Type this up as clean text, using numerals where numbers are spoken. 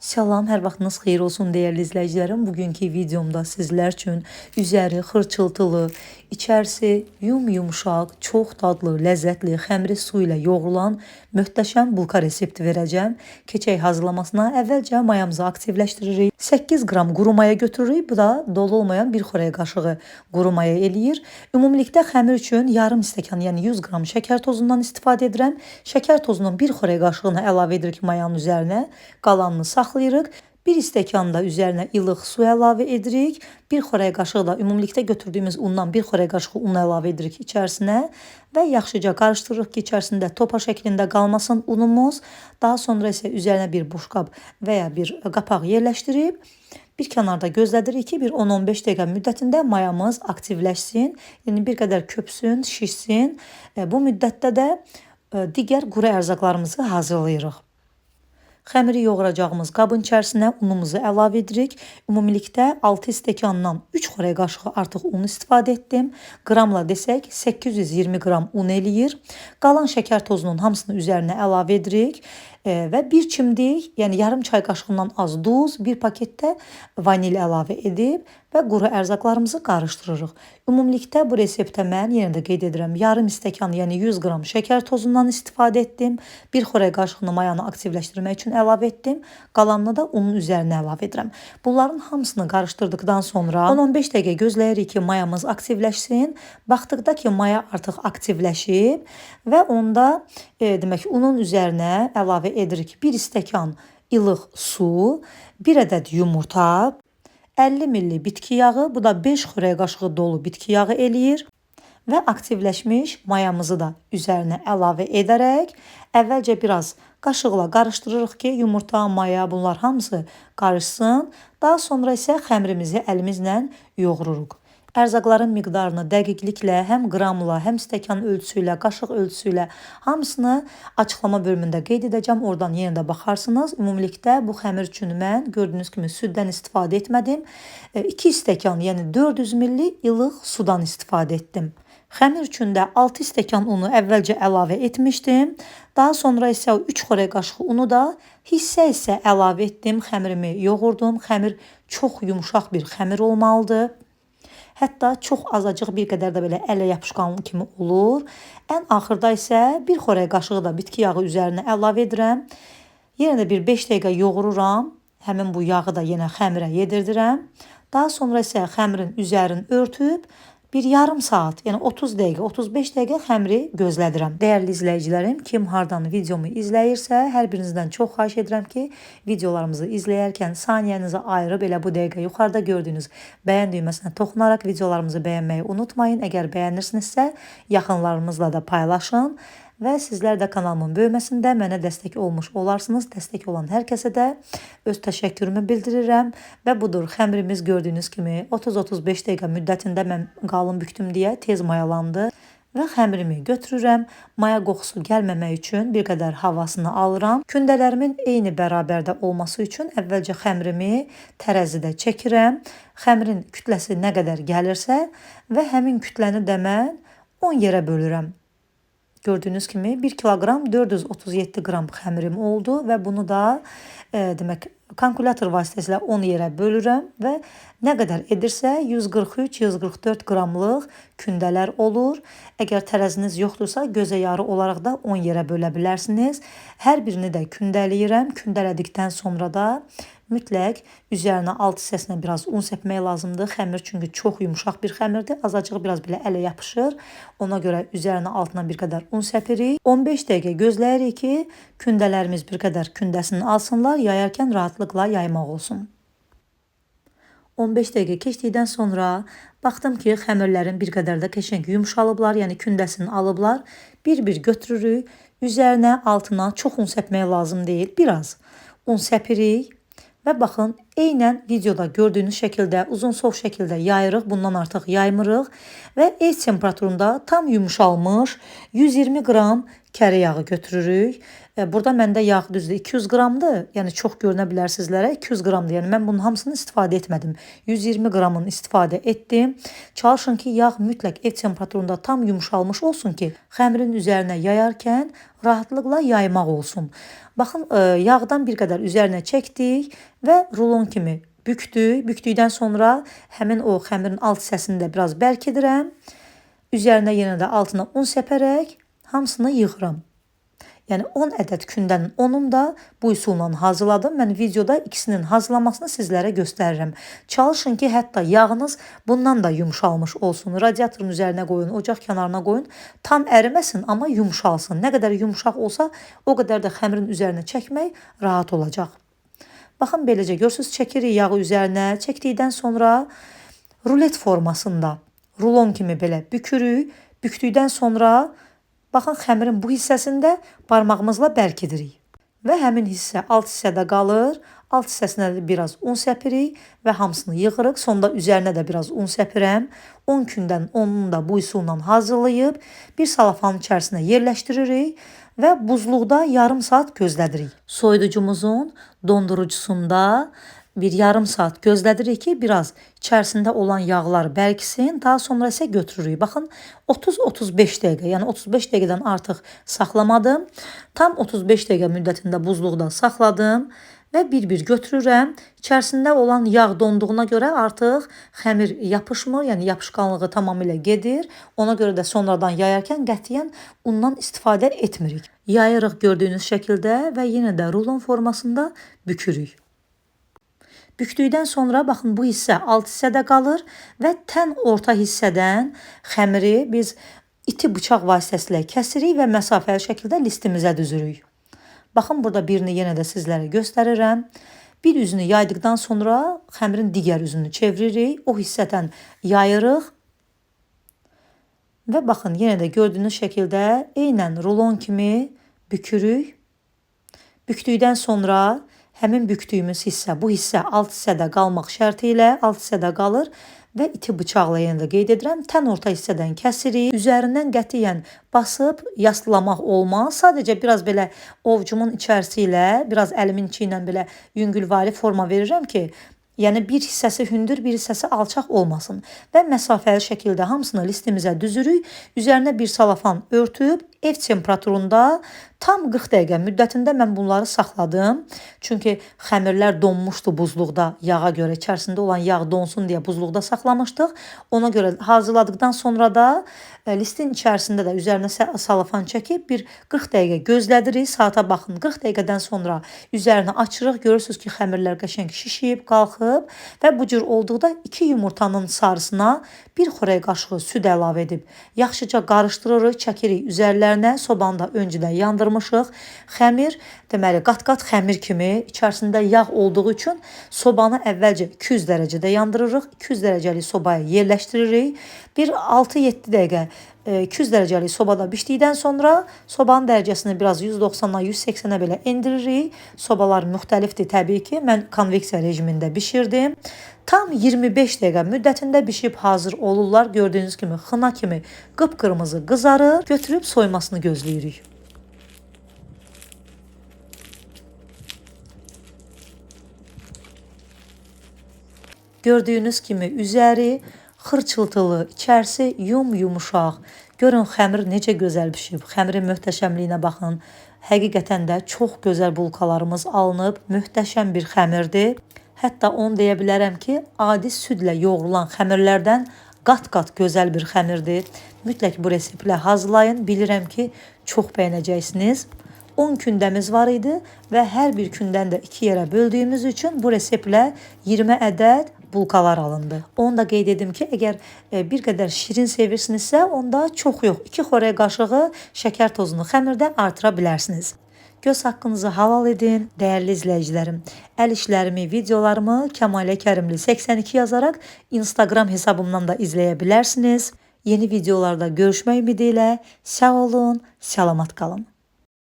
Salam, hər vaxtınız xeyir olsun dəyərli izləyicilərim. Bugünkü videomda sizlər üçün üzəri xırçıltılı, içərisi yumuşaq, çox dadlı, ləzzətli xəmiri su ilə yoğrulan möhtəşəm bulka resepti verəcəm. Keçək hazırlamasına. Əvvəlcə mayamızı aktivləşdiririk. 8 qram quru maya götürürük. Bu da dolu olmayan 1 xörək qaşığı quru maya eləyir. Ümumilikdə xəmir üçün yarım stəkan, yəni 100 qram şəkər tozundan istifadə edirəm. Şəkər tozunun 1 xörək qaşığını əlavə edirik mayanın üzərinə. Qalanını saxlayırıq. 1 stəkan da üzərinə ilıq su əlavə edirik. 1 xörək qaşığı da ümumilikdə götürdüyümüz undan 1 xörək qaşığı un əlavə edirik içərisinə və yaxşıca qarışdırırıq ki, içərisində topa şəklində qalmasın unumuz. Daha sonra isə üzərinə bir boşqab və ya bir qapaq yerləşdirib bir kənarda gözlədirik ki, bir 10-15 dəqiqə müddətində mayamız aktivləşsin. Yəni bir qədər köpsün, şişsin. Bu müddətdə də digər quru ərzaqlarımızı hazırlayırıq. Xəmiri yoğuracağımız qabın içərisinə unumuzu əlavə edirik. Ümumilikdə 6 stəkandan 3 xörək qaşığı artıq un istifadə etdim. Qramla desək 820 qram un eləyir. Qalan şəkər tozunun hamısını üzərinə əlavə edirik. Və bir çimdik, yəni yarım çay qaşığından az duz, bir paketdə vanil əlavə edib və quru ərzaqlarımızı qarışdırırıq. Ümumilikdə bu reseptə mən yenə də qeyd edirəm, yarım stəkan, yəni 100 qram şəkər tozundan istifadə etdim. Bir xörək qaşığını mayanı aktivləşdirmək üçün əlavə etdim. Qalanını da unun üzərinə əlavə edirəm. Bunların hamısını qarışdırdıqdan sonra 10-15 dəqiqə gözləyirik ki, mayamız aktivləşsin. Baxdıqda ki, maya artıq aktivləşib və onda demək unun üzərinə əlavə edirik 1 stəkan ilıq su, 1 ədəd yumurta, 50 ml bitki yağı, bu da 5 xörək qaşığı dolu bitki yağı eləyir və aktivləşmiş mayamızı da üzərinə əlavə edərək əvvəlcə biraz qaşıqla qarışdırırıq ki, yumurta, maya bunlar hamısı qarışsın. Daha sonra isə xəmirimizi əlimizlə yoğururuq. Ərzaqların miqdarını dəqiqliklə, həm qramla, həm stəkan ölçüsü ilə, qaşıq ölçüsü ilə hamısını açıqlama bölümündə qeyd edəcəm. Oradan yenə də baxarsınız. Ümumilikdə bu xəmir üçün mən gördüyünüz kimi süddən istifadə etmədim. 2 stəkan, yəni 400 ml ilıq sudan istifadə etdim. Xəmir üçün də 6 stəkan unu əvvəlcə əlavə etmişdim. Daha sonra isə 3 xörək qaşığı unu da hissə-hissə əlavə etdim. Xəmirimi yoğurdum. Xəmir çox yumuşaq bir xəmir olmalıdır. Hətta çox azacıq bir qədər də belə ələ yapışqanlı kimi olur. Ən axırda isə 1 xörək qaşığı da bitki yağı üzərinə əlavə edirəm. Yenə də bir 5 dəqiqə yoğururam. Həmin bu yağı da yenə xəmirə yedirdirəm. Daha sonra isə xəmirin üzərini örtüb bir yarım saat, yəni 30 dəqiqə, 35 dəqiqə xəmiri gözlədirəm. Dəyərli izləyicilərim, kim hardan videomu izləyirsə, hər birinizdən çox xahiş edirəm ki, videolarımızı izləyərkən saniyənizi ayırıb elə bu dəqiqə yuxarıda gördüyünüz bəyən düyməsinə toxunaraq videolarımızı bəyənməyi unutmayın. Əgər bəyənirsinizsə, yaxınlarınızla da paylaşın. Və sizlər də kanalımın böyüməsində mənə dəstək olmuş olarsınız. Dəstək olan hər kəsə də öz təşəkkürümü bildirirəm. Və budur, xəmirimiz gördüyünüz kimi 30-35 dəqiqə müddətində mən qalın bükdüm deyə tez mayalandı. Və xəmirimi götürürəm. Maya qoxusu gəlməmək üçün bir qədər havasını alıram. Kündələrimin eyni bərabərdə olması üçün əvvəlcə xəmirimi tərəzidə çəkirəm. Xəmirin kütləsi nə qədər gəlirsə və həmin kütləni də mən 10 yerə bölürəm. Gördüyünüz kimi 1 kiloqram 437 qram xəmirim oldu və bunu da demək kalkulyator vasitəsilə 10 yerə bölürəm və nə qədər edirsə 143-144 qramlıq kündələr olur. Əgər tərəziniz yoxdursa gözə yarı olaraq da 10 yerə bölə bilərsiniz. Hər birini də kündələyirəm. Kündələdikdən sonra da mütləq üzərinə alt hissəsinə biraz un səpmək lazımdır. Xəmir çünki çox yumuşaq bir xəmirdir. Azacıq biraz belə ələ yapışır. Ona görə üzərinə altına bir qədər un səpirik. 15 dəqiqə gözləyirik ki, kündələrimiz bir qədər kündəsini alsınlar. Yayarkən rahatlıqla yaymaq olsun. 15 dəqiqə keçdikdən sonra baxdım ki, xəmirlərin bir qədər də qəşəng yumşalıblar, yəni kündəsini alıblar. Bir-bir götürürük. Üzərinə, altına çox un səpmək lazım deyil. Biraz un səpirik. Və baxın, eynən videoda gördüyünüz şəkildə, uzun soğuk şəkildə yayırıq, bundan artıq yaymırıq və ev temperaturunda tam yumuşalmış 120 qram kərə yağı götürürük. Burada məndə yağ düzdür 200 qramdır. Yəni çox görünə bilər sizlərə 200 qramdır. Yəni mən bunun hamısını istifadə etmədim. 120 qramını istifadə etdim. Çalışın ki, yağ mütləq ev temperaturunda tam yumşalmış olsun ki, xəmirin üzərinə yayarkən rahatlıqla yaymaq olsun. Baxın, yağdan bir qədər üzərinə çəkdik və rulon kimi büktük. Büktükdən sonra həmin o xəmirin alt hissəsini də biraz bərkidirəm. Üzərinə yenə də altına un səpərək hamısını yığıram. Yəni 10 ədəd kündənin 10'unu da bu üsulla hazırladım. Mən videoda ikisinin hazırlamasını sizlərə göstərirəm. Çalışın ki, hətta yağınız bundan da yumşalmış olsun. Radiatorun üzərinə qoyun, ocaq kənarına qoyun. Tam əriməsin, amma yumşalsın. Nə qədər yumşaq olsa, o qədər də xəmirin üzərinə çəkmək rahat olacaq. Baxın, beləcə görürsünüz, çəkirik yağı üzərinə. Çəkdikdən sonra rulet formasında rulon kimi belə bükürük. Bükdükdən sonra baxın, xəmirin bu hissəsində barmağımızla bərkidirik. Və həmin hissə alt hissədə qalır. Alt hissəsinə də biraz un səpirik və hamısını yığırıq. Sonda üzərinə də biraz un səpirəm. 10 kündən 10'unu da bu üsulla hazırlayıb bir salafanın içərisinə yerləşdiririk və buzluqda yarım saat gözlədirik. Soyuducumuzun dondurucusunda bir yarım saat gözlədirik ki, biraz içərisində olan yağlar bərkisin. Daha sonra isə götürürük. Baxın, 30-35 dəqiqə, yəni 35 dəqiqədən artıq saxlamadım. Tam 35 dəqiqə müddətində buzluqda saxladım və bir-bir götürürəm. İçərisində olan yağ donduğuna görə artıq xəmir yapışmır, yəni yapışqanlığı tamamilə gedir. Ona görə də sonradan yayarkən qətiyyən undan istifadə etmirik. Yayırıq gördüyünüz şəkildə və yenə də rulon formasında bükürük. Bükdükdən sonra baxın, bu hissə alt hissədə qalır və tən orta hissədən xəmiri biz iti bıçaq vasitəsilə kəsirik və məsafəli şəkildə listimizə düzürük. Baxın, burada birini yenə də sizlərə göstərirəm. Bir üzünü yaydıqdan sonra xəmirin digər üzünü çeviririk. O hissədən yayırıq. Və baxın, yenə də gördüyünüz şəkildə eynən rulon kimi bükürük. Bükdükdən sonra həmin büktüyümüz hissə, bu hissə alt hissədə qalmaq şərti ilə alt hissədə qalır və iti bıçaqla yenə də qeyd edirəm. Tən orta hissədən kəsirik. Üzərindən qətiyyən basıb yaslamaq olmaz. Sadəcə biraz belə ovcumun içərisi ilə, biraz əlimin içi ilə belə yüngülvari forma verirəm ki, yəni bir hissəsi hündür, bir hissəsi alçaq olmasın. Və məsafəli şəkildə hamısını listimizə düzürük. Üzərinə bir salafan örtüb ev temperaturunda tam 40 dəqiqə müddətində mən bunları saxladım. Çünki xəmirlər donmuşdu buzluqda yağa görə. İçərisində olan yağ donsun deyə buzluqda saxlamışdıq. Ona görə hazırladıktan sonra da listin içərisində də üzərinə salafan çəkib bir 40 dəqiqə gözlədirik. Saata baxın, 40 dəqiqədən sonra üzərini açırıq. Görürsünüz ki, xəmirlər qəşəng şişib, qalxıb və bu cür olduqda 2 yumurtanın sarısına bir xörək qaşığı süd əlavə edib yaxşıca qarışdırırıq, çəkirik üzərlərinə. Sobanı da öncədən yandırmışıq. Xəmir, deməli, qat-qat xəmir kimi içərisində yağ olduğu üçün sobanı əvvəlcə 200 dərəcədə yandırırıq. 200 dərəcəlik sobaya yerləşdiririk. Bir 6-7 dəqiqə 200 dərəcəlik sobada bişdikdən sonra sobanın dərəcəsini biraz 190'a 180'ə belə endiririk. Sobalar müxtəlifdir təbii ki. Mən konveksiya rejimində bişirdim. Tam 25 dəqiqə müddətində bişib hazır olurlar. Gördüyünüz kimi xına kimi qıpqırmızı qızarır. Götürüb soymasını gözləyirik. Gördüyünüz kimi üzəri xırçıltılı, içərisi yumuşaq. Görün xəmir necə gözəl bişib. Xəmirin möhtəşəmliyinə baxın. Həqiqətən də çox gözəl bulkalarımız alınıb. Möhtəşəm bir xəmirdir. Hətta onu deyə bilərəm ki, adi südlə yoğrulan xəmirlərdən qat-qat gözəl bir xəmirdir. Mütləq bu reseptlə hazırlayın. Bilirəm ki, çox bəyənəcəksiniz. 10 kündəmiz var idi və hər bir kündən də 2 yerə böldüyümüz üçün bu reseptlə 20 ədəd bulkalar alındı. Onu da qeyd edim ki, əgər bir qədər şirin sevirsinizsə, onda çox yox, 2 xörək qaşığı şəkər tozunu xəmirdə artıra bilərsiniz. Göz haqqınızı halal edin, dəyərli izləyicilərim. Əl işlərimi, videolarımı Kəmalə Kərimli 82 yazaraq Instagram hesabımdan da izləyə bilərsiniz. Yeni videolarda görüşmək ümidi ilə sağ olun, salamat qalın.